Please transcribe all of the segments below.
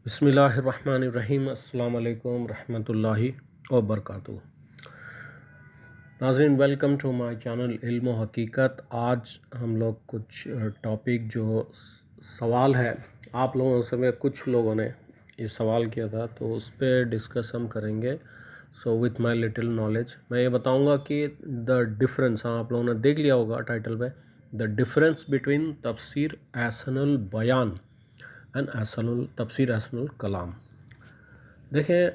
बिस्मिल्लाहिर्रहमानिर्रहीम। अस्सलाम वालेकुम रहमतुल्लाहि व बरकातुहू। नाज़रीन, वेलकम टू माय चैनल इल्म व हकीकत। आज हम लोग कुछ टॉपिक जो सवाल है आप लोगों से में कुछ लोगों ने ये सवाल किया था तो उस पर डिस्कस हम करेंगे। So with my little knowledge मैं ये बताऊंगा कि द डिफरेंस, हाँ आप लोगों ने देख लिया होगा टाइटल पे, द डिफरेंस बिटवीन तफसीर एहसनुल बयान एंड तफसीर एहसनुल कलाम। देखें,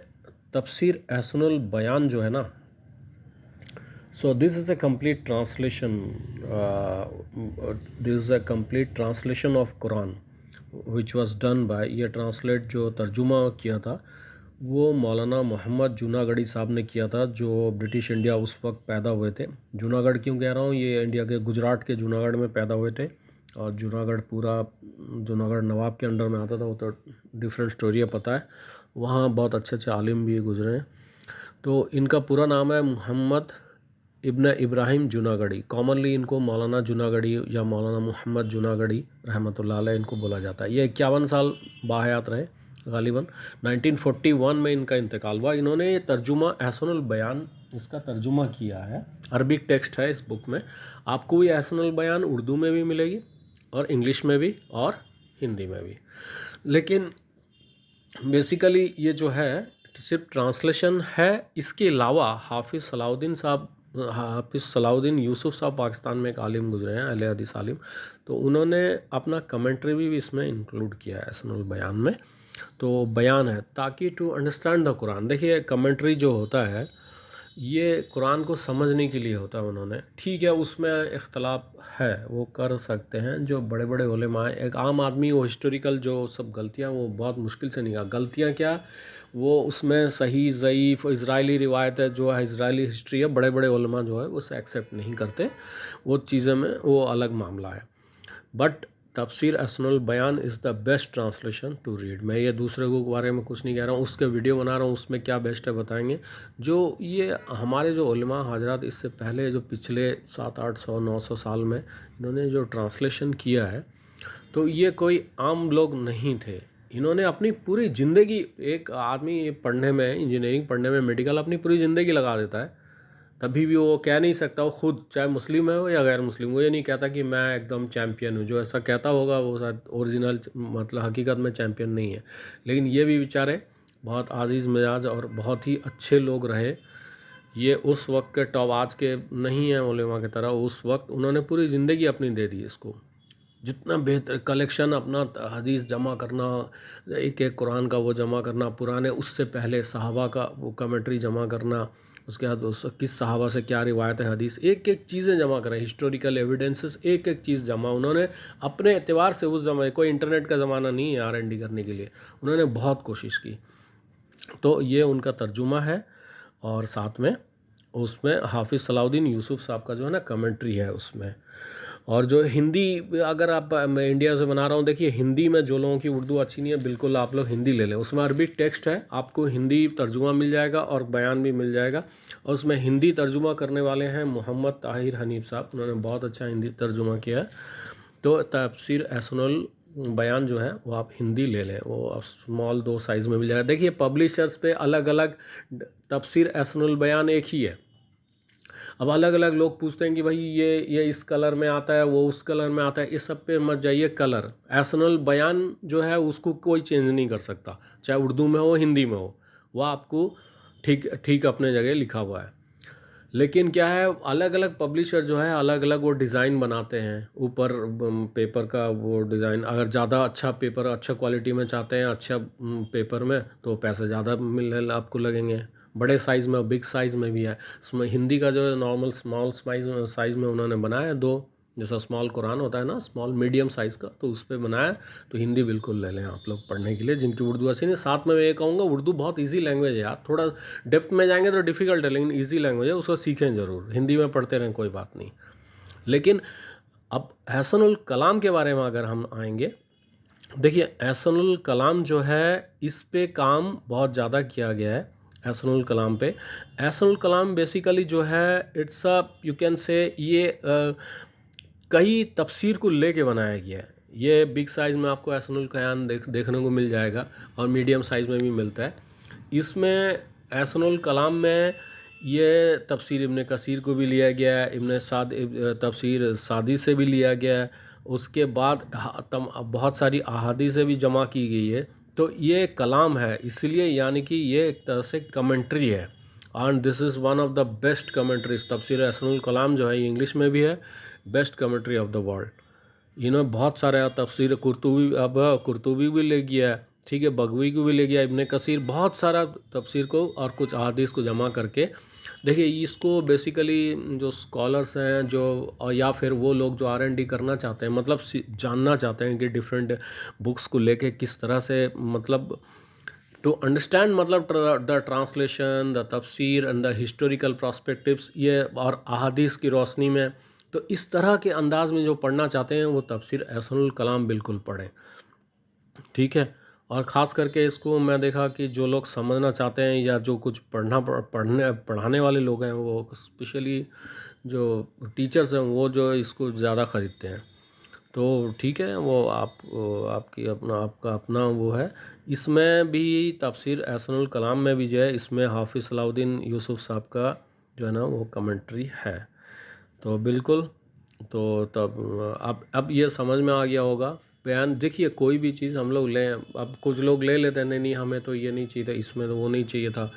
तफसीर एहसनुल बयान जो है ना, so this is a complete translation, this is a complete translation of Quran which was done by, ये ट्रांसलेट जो तर्जुमा किया था वो मौलाना मोहम्मद जूनागढ़ी साहब ने किया था, जो ब्रिटिश इंडिया उस वक्त पैदा हुए थे। जूनागढ़ क्यों कह रहा हूँ, ये इंडिया के गुजरात के जूनागढ़ में पैदा हुए थे और जूनागढ़ पूरा जूनागढ़ नवाब के अंडर में आता था। वो तो डिफरेंट स्टोरी है, पता है। वहाँ बहुत अच्छे अच्छे आलिम भी गुजरे हैं। तो इनका पूरा नाम है मोहम्मद इब्न इब्राहिम जूनागढ़ी। कॉमनली इनको मौलाना जूनागढ़ी या मौलाना मोहम्मद जूनागढ़ी रहमतुल्लाह अलैह इनको बोला जाता है। ये 51 साल बाहयात रहे गालिबन। 1941 में इनका इंतकाल हुआ। इन्होंने ये तर्जुमा एहसनुल बयान, इसका तर्जुमा किया है। अरबिक टेक्स्ट है इस बुक में। आपको ये एहसनुल बयान उर्दू में भी मिलेगी और इंग्लिश में भी और हिंदी में भी। लेकिन बेसिकली ये जो है सिर्फ ट्रांसलेशन है। इसके अलावा हाफिज़ सलाउद्दीन यूसुफ साहब पाकिस्तान में एक आलिम गुजरे हैं, अहले हदीस आलिम, तो उन्होंने अपना कमेंट्री भी इसमें इंक्लूड किया है एहसनुल बयान में। तो बयान है ताकि टू अंडरस्टैंड द कुरान। देखिए, कमेंट्री जो होता है ये कुरान को समझने के लिए होता है। उन्होंने, ठीक है, उसमें इख्तलाफ है, वो कर सकते हैं जो बड़े बड़े उलेमा हैं। एक आम आदमी वो हिस्टोरिकल जो सब गलतियां, वो बहुत मुश्किल से निकाल। गलतियां क्या, वो उसमें सही ज़ईफ़ इजरायली रिवायत है, जो है इजरायली हिस्ट्री है, बड़े बड़े उलेमा जो है उसे एक्सेप्ट नहीं करते। वो चीज़ें में वो अलग मामला है। But Tafseer Ahsanul Bayan is the best translation to read. मैं ये दूसरे को के बारे में कुछ नहीं कह रहा हूँ, उसके वीडियो बना रहा हूँ, उसमें क्या बेस्ट है बताएंगे। जो ये हमारे जो उलेमा हजरात इससे पहले जो पिछले 700-800-900 साल में इन्होंने जो ट्रांसलेशन किया है, तो ये कोई आम लोग नहीं थे। इन्होंने अपनी पूरी ज़िंदगी, एक आदमी पढ़ने में, इंजीनियरिंग पढ़ने में, मेडिकल, अपनी पूरी ज़िंदगी लगा देता है, तभी भी वो कह नहीं सकता, वो खुद चाहे मुस्लिम है हो या गैर मुस्लिम, वो ये नहीं कहता कि मैं एकदम चैम्पियन हूँ। जो ऐसा कहता होगा वो शायद ओरिजिनल, मतलब हकीकत में चैम्पियन नहीं है। लेकिन ये भी बेचारे बहुत आज़ीज़ मिजाज और बहुत ही अच्छे लोग रहे। ये उस वक्त के टॉप, आज के नहीं है उलेमा की तरह। उस वक्त उन्होंने पूरी ज़िंदगी अपनी दे दी इसको। जितना बेहतर कलेक्शन, अपना हदीस जमा करना, एक एक कुरान का वो जमा करना, पुराने उससे पहले सहाबा का वो कमेंट्री जमा करना, उसके बाद उस किस सहाबा से क्या रिवायत है, हदीस, एक एक चीज़ें जमा करें, हिस्टोरिकल एविडेंसेस, एक एक चीज़ जमा उन्होंने अपने एतबार से। उस ज़माने कोई इंटरनेट का ज़माना नहीं है R&D करने के लिए, उन्होंने बहुत कोशिश की। तो ये उनका तर्जुमा है और साथ में उसमें हाफिज़ सलाउद्दीन यूसुफ साहब का जो है ना कमेंट्री है उसमें। और जो हिंदी, अगर आप, मैं इंडिया से बना रहा हूँ, देखिए हिंदी में जो लोगों की उर्दू अच्छी नहीं है, बिल्कुल आप लोग हिंदी ले लें। उसमें अरबिक टेक्स्ट है, आपको हिंदी तर्जुमा मिल जाएगा और बयान भी मिल जाएगा। और उसमें हिंदी तर्जुमा करने वाले हैं मोहम्मद ताहिर हनीफ साहब, उन्होंने बहुत अच्छा हिंदी तर्जुमा किया है। तो तफसीर एहसनुल बयान जो है वो आप हिंदी ले लें, वो स्मॉल 2 साइज़ में मिल जाएगा। देखिए, पब्लिशर्स पे अलग अलग, तफसीर एहसनुल बयान एक ही है। अब अलग अलग लोग पूछते हैं कि भाई ये इस कलर में आता है, वो उस कलर में आता है। इस सब पे मत जाइए। कलर एहसनुल बयान जो है उसको कोई चेंज नहीं कर सकता, चाहे उर्दू में हो हिंदी में हो, वह आपको ठीक ठीक अपने जगह लिखा हुआ है। लेकिन क्या है, अलग अलग पब्लिशर जो है अलग अलग वो डिज़ाइन बनाते हैं ऊपर पेपर का। वो डिज़ाइन, अगर ज़्यादा अच्छा पेपर, अच्छा क्वालिटी में चाहते हैं, अच्छा पेपर में, तो पैसे ज़्यादा मिल आपको लगेंगे। बड़े साइज़ में, बिग साइज़ में भी है। इसमें हिंदी का जो है नॉर्मल स्मॉल साइज़ में उन्होंने बनाया दो, जैसा स्मॉल कुरान होता है ना, स्मॉल मीडियम साइज़ का, तो उस पर बनाया। तो हिंदी बिल्कुल ले लें आप लोग पढ़ने के लिए, जिनकी उर्दू अच्छी नहीं। साथ में मैं ये कहूँगा, उर्दू बहुत ईजी लैंग्वेज है यार, थोड़ा डेप्थ में जाएंगे तो डिफ़िकल्ट है, लेकिन ईजी लैंग्वेज है, उसको सीखें ज़रूर। हिंदी में पढ़ते रहें, कोई बात नहीं। लेकिन अब एहसनुल कलाम के बारे में अगर हम आएंगे, देखिए एहसनुल कलाम जो है, इस पे काम बहुत ज़्यादा किया गया है एहसनुल कलाम पे। एहसनुल कलाम बेसिकली जो है, it's a, you can say, ये कई तफसीर को लेके बनाया गया है। ये बिग साइज़ में आपको एहसानुल बयान देखने को मिल जाएगा और मीडियम साइज़ में भी मिलता है। इसमें एहसानुल कलाम में ये तफसीर इब्न कसीर को भी लिया गया है, तफसीर सादी से भी लिया गया है, उसके बाद बहुत सारी अहादीसें भी जमा की गई है। तो ये कलाम है, इसलिए यानी कि ये एक तरह से कमेंट्री है and this is one of the best commentaries. तफसीर एहसानुल कलाम जो है इंग्लिश में भी है, best commentary of the world. इन्होंने बहुत सारे तफसीर कुर्तुबी भी ले गया है, ठीक है, बगवी को भी ले गया, इब्न कसीर, बहुत सारा तफसीर को और कुछ अहादीस को जमा करके। देखिए इसको बेसिकली जो स्कॉलर्स हैं जो या फिर वो लोग जो R&D करना चाहते हैं, मतलब जानना चाहते हैं कि डिफरेंट बुक्स को लेके किस तरह से, मतलब टू अंडरस्टैंड, मतलब द ट्रांसलेशन, द तफसीर एंड द हिस्टोरिकल प्रॉस्पेक्टिव्स, ये और अहादीस की रोशनी में, तो इस तरह के अंदाज में जो पढ़ना चाहते हैं वो तफसीर एहसानुल कलाम बिल्कुल पढ़ें, ठीक है। और ख़ास करके इसको मैं देखा कि जो लोग समझना चाहते हैं या जो कुछ पढ़ाने वाले लोग हैं, वो स्पेशली जो टीचर्स हैं वो जो इसको ज़्यादा ख़रीदते हैं। तो ठीक है, वो आपका अपना वो है। इसमें भी तफसीर एहसानुल कलाम में भी जो है, इसमें हाफिज़ सलाहुद्दीन यूसुफ साहब का जो है ना वो कमेंट्री है। तो बिल्कुल, तो तब अब ये समझ में आ गया होगा। बयान देखिए, कोई भी चीज़ हम लोग लें, अब कुछ लोग ले लेते हैं, नहीं हमें तो ये नहीं चाहिए था, इसमें तो वो नहीं चाहिए था।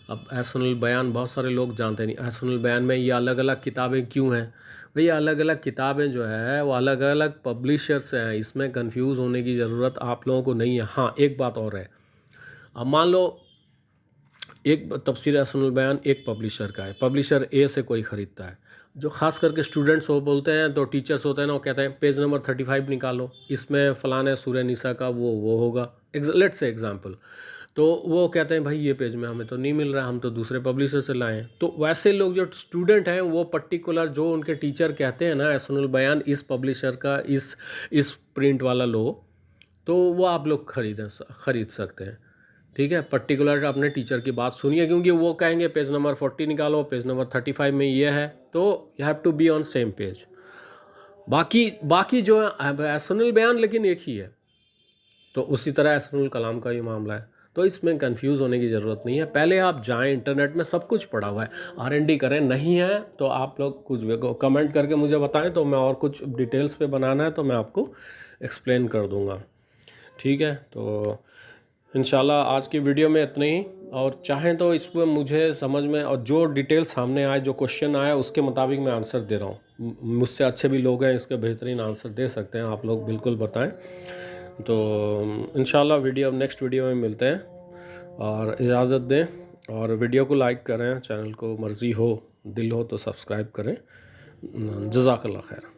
अब एहसानुल बयान बहुत सारे लोग जानते नहीं, एहसानुल बयान में ये अलग अलग किताबें क्यों हैं भैया? अलग अलग किताबें जो है वो अलग अलग पब्लिशर से हैं, इसमें कंफ्यूज होने की ज़रूरत आप लोगों को नहीं है। हाँ, एक बात और है, अब मान लो एक तफसीर एहसानुल बयान एक पब्लिशर का है, पब्लिशर ए से कोई ख़रीदता है, जो ख़ास करके स्टूडेंट्स वो बोलते हैं, तो टीचर्स होते हैं ना, वो कहते हैं पेज नंबर 35 निकालो, इसमें फ़लाने सूरह निसा का वो होगा, लेट्स से एग्जांपल। तो वो कहते हैं भाई ये पेज में हमें तो नहीं मिल रहा, हम तो दूसरे पब्लिशर से लाए हैं। तो वैसे लोग जो स्टूडेंट हैं वो पर्टिकुलर जो उनके टीचर कहते हैं ना एहसानुल बयान इस पब्लिशर का इस प्रिंट वाला लो, तो वो आप लोग ख़रीद सकते हैं, ठीक है। पर्टिकुलर अपने टीचर की बात सुनिए, क्योंकि वो कहेंगे पेज नंबर 40 निकालो, पेज नंबर 35 में ये है, तो you have to be on same page. बाकी जो एहसानुल बयान लेकिन एक ही है, तो उसी तरह एहसानुल कलाम का ये मामला है। तो इसमें कंफ्यूज होने की ज़रूरत नहीं है, पहले आप जाएं, इंटरनेट में सब कुछ पड़ा हुआ है, R&D करें। नहीं है तो आप लोग कुछ भी कमेंट करके मुझे बताएं, तो मैं और कुछ डिटेल्स पे बनाना है तो मैं आपको एक्सप्लेन कर दूंगा, ठीक है। तो इंशाल्लाह आज की वीडियो में इतना ही, और चाहें तो इस पर मुझे समझ में और जो डिटेल सामने आए, जो क्वेश्चन आए, उसके मुताबिक मैं आंसर दे रहा हूँ। मुझसे अच्छे भी लोग हैं, इसके बेहतरीन आंसर दे सकते हैं, आप लोग बिल्कुल बताएं। तो इंशाल्लाह नेक्स्ट वीडियो में मिलते हैं, और इजाज़त दें, और वीडियो को लाइक करें, चैनल को मर्ज़ी हो, दिल हो तो सब्सक्राइब करें। जज़ाकल्लाह खैर।